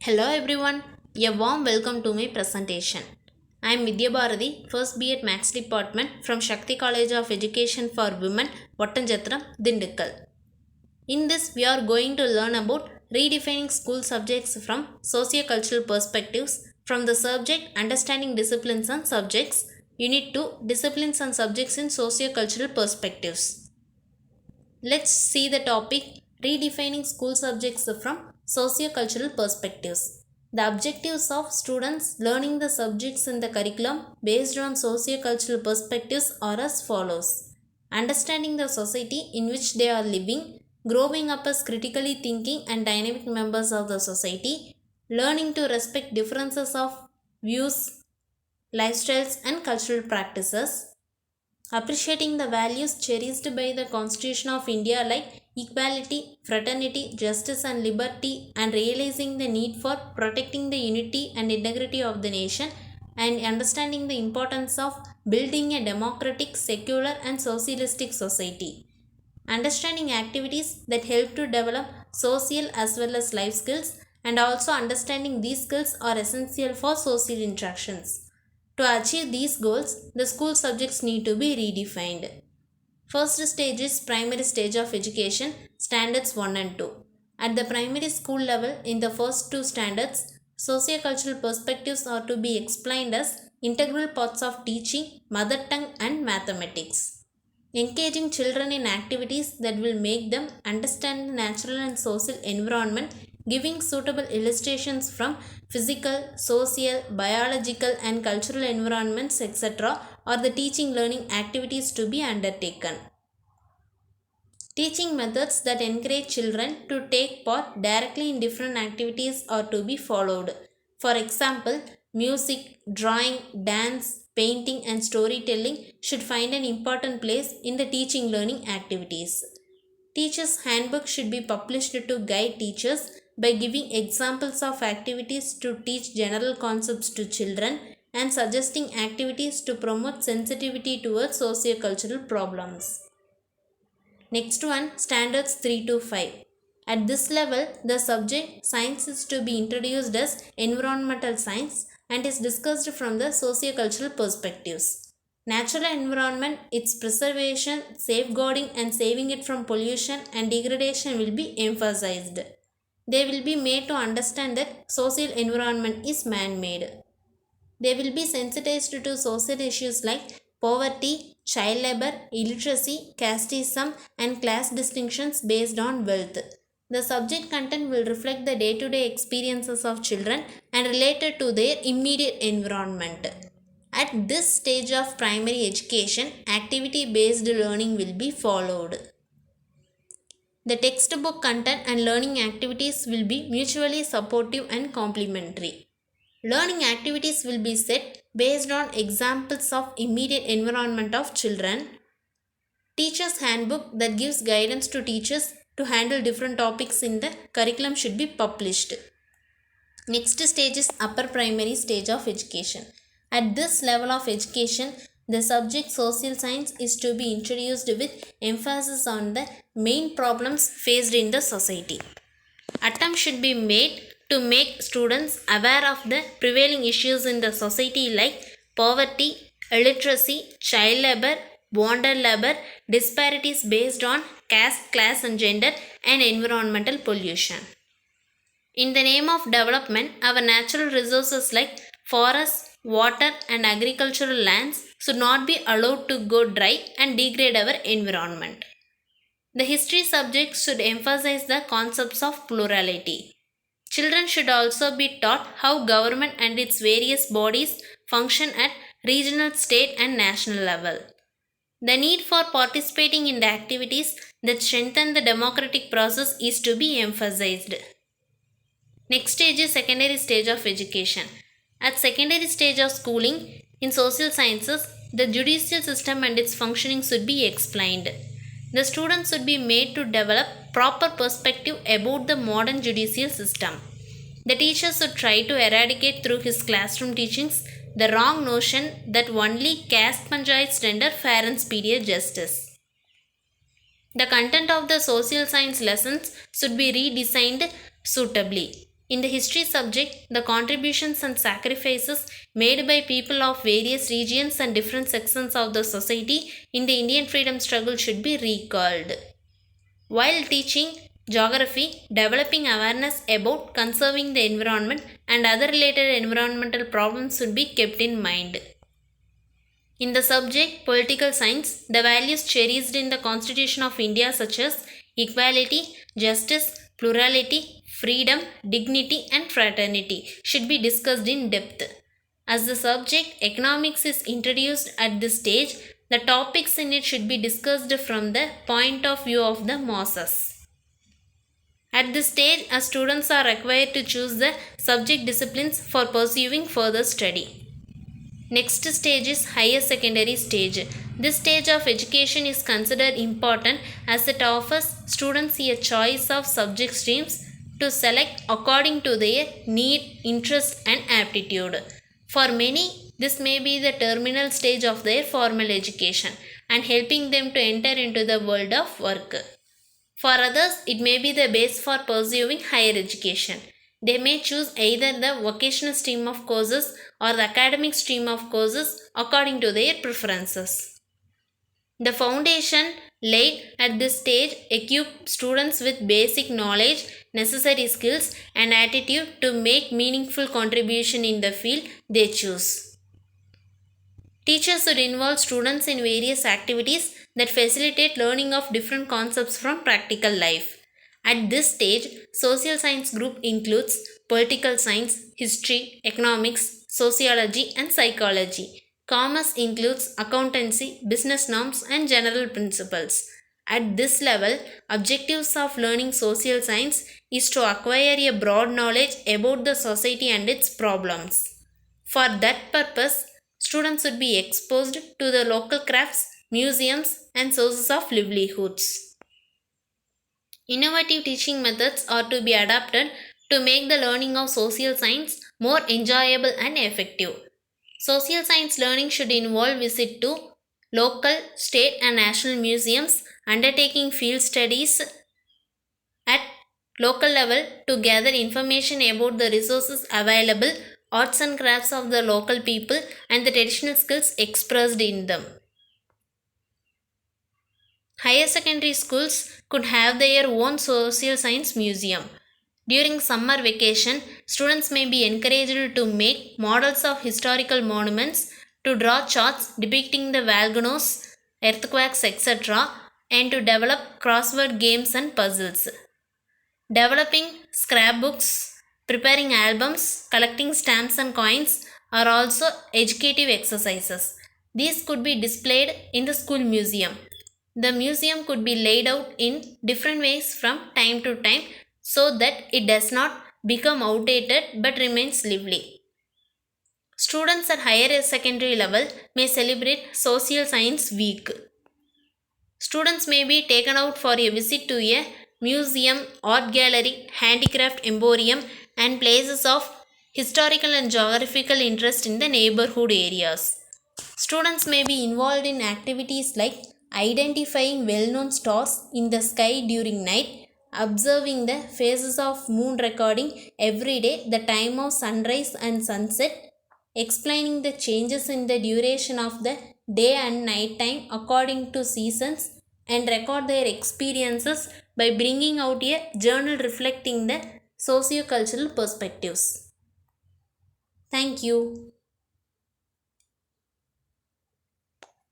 Hello everyone, a warm welcome to my presentation. I am Vidya Bharati, first B at Maths Department from Shakti College of Education for Women, Vattanjatram, Dindikkal. In this, we are going to learn about redefining school subjects from socio-cultural perspectives from the subject Understanding Disciplines and Subjects, Unit 2, Disciplines and Subjects in Socio-Cultural Perspectives. Let's see the topic Redefining School Subjects from Socio-Cultural Perspectives. The objectives of students learning the subjects in the curriculum based on socio-cultural perspectives are as follows. Understanding the society in which they are living, growing up as critically thinking and dynamic members of the society, learning to respect differences of views, lifestyles and cultural practices, appreciating the values cherished by the Constitution of India like equality, fraternity, justice, and liberty, and realizing the need for protecting the unity and integrity of the nation, and understanding the importance of building a democratic, secular, and socialistic society. Understanding activities that help to develop social as well as life skills, and also understanding these skills are essential for social interactions. To achieve these goals, the school subjects need to be redefined. First stage is primary stage of education, standards 1 and 2. At the primary school level, in the first two standards, sociocultural perspectives are to be explained as integral parts of teaching, mother tongue and mathematics. Engaging children in activities that will make them understand the natural and social environment, giving suitable illustrations from physical, social, biological, and cultural environments, etc., are the teaching learning activities to be undertaken. Teaching methods that encourage children to take part directly in different activities are to be followed. For example, music, drawing, dance, painting, and storytelling should find an important place in the teaching learning activities. Teachers' handbook should be published to guide teachers by giving examples of activities to teach general concepts to children and suggesting activities to promote sensitivity towards sociocultural problems. Next one, standards 3 to 5. At this level, the subject science is to be introduced as environmental science and is discussed from the sociocultural perspectives. Natural environment, its preservation, safeguarding and saving it from pollution and degradation will be emphasized. They will be made to understand that social environment is man-made. They will be sensitized to social issues like poverty, child labor, illiteracy, casteism, and class distinctions based on wealth. The subject content will reflect the day to day experiences of children and related to their immediate environment. At this stage of primary education, activity based learning will be followed. The textbook content and learning activities will be mutually supportive and complementary. Learning activities will be set based on examples of immediate environment of children. Teacher's handbook that gives guidance to teachers to handle different topics in the curriculum should be published. Next stage is upper primary stage of education. At this level of education, the subject social science is to be introduced with emphasis on the main problems faced in the society. Attempt should be made to make students aware of the prevailing issues in the society like poverty, illiteracy, child labor, bonded labor, disparities based on caste, class and gender, and environmental pollution. In the name of development, our natural resources like forests, water and agricultural lands should not be allowed to go dry and degrade our environment. The history subjects should emphasize the concepts of plurality. Children should also be taught how government and its various bodies function at regional, state and national level. The need for participating in the activities that strengthen the democratic process is to be emphasized. Next stage is secondary stage of education. At secondary stage of schooling in social sciences, the judicial system and its functioning should be explained. The students should be made to develop proper perspective about the modern judicial system. The teacher should try to eradicate through his classroom teachings the wrong notion that only caste panchayats render fair and speedier justice. The content of the social science lessons should be redesigned suitably. In the history subject, the contributions and sacrifices made by people of various regions and different sections of the society in the Indian freedom struggle should be recalled. While teaching geography, developing awareness about conserving the environment and other related environmental problems should be kept in mind. In the subject Political Science, the values cherished in the Constitution of India such as equality, justice, plurality, freedom, dignity and fraternity should be discussed in depth. As the subject Economics is introduced at this stage, the topics in it should be discussed from the point of view of the masses. At this stage, students are required to choose the subject disciplines for pursuing further study. Next stage is higher secondary stage. This stage of education is considered important as it offers students a choice of subject streams to select according to their need, interest and aptitude. For many, this may be the terminal stage of their formal education and helping them to enter into the world of work. For others, it may be the base for pursuing higher education. They may choose either the vocational stream of courses or the academic stream of courses according to their preferences. The foundation laid at this stage equips students with basic knowledge, necessary skills and attitude to make meaningful contribution in the field they choose. Teachers should involve students in various activities that facilitate learning of different concepts from practical life. At this stage, social science group includes political science, history, economics, sociology and psychology. Commerce includes accountancy, business norms and general principles. At this level, objectives of learning social science is to acquire a broad knowledge about the society and its problems. For that purpose, students should be exposed to the local crafts, museums and sources of livelihoods. Innovative teaching methods are to be adapted to make the learning of social science more enjoyable and effective. Social science learning should involve visit to local, state and national museums, undertaking field studies at local level to gather information about the resources available, arts and crafts of the local people and the traditional skills expressed in them. Higher secondary schools could have their own social science museum. During summer vacation, students may be encouraged to make models of historical monuments, to draw charts depicting the volcanoes, earthquakes, etc., and to develop crossword games and puzzles. Developing scrapbooks, preparing albums, collecting stamps and coins are also educative exercises. These could be displayed in the school museum. The museum could be laid out in different ways from time to time so that it does not become outdated but remains lively. Students at higher secondary level may celebrate Social Science Week. Students may be taken out for a visit to a museum, art gallery, handicraft emporium and places of historical and geographical interest in the neighborhood areas. Students may be involved in activities like identifying well-known stars in the sky during night, observing the phases of moon, recording every day the time of sunrise and sunset, explaining the changes in the duration of the day and night time according to seasons, and record their experiences by bringing out a journal reflecting the socio-cultural perspectives. Thank you.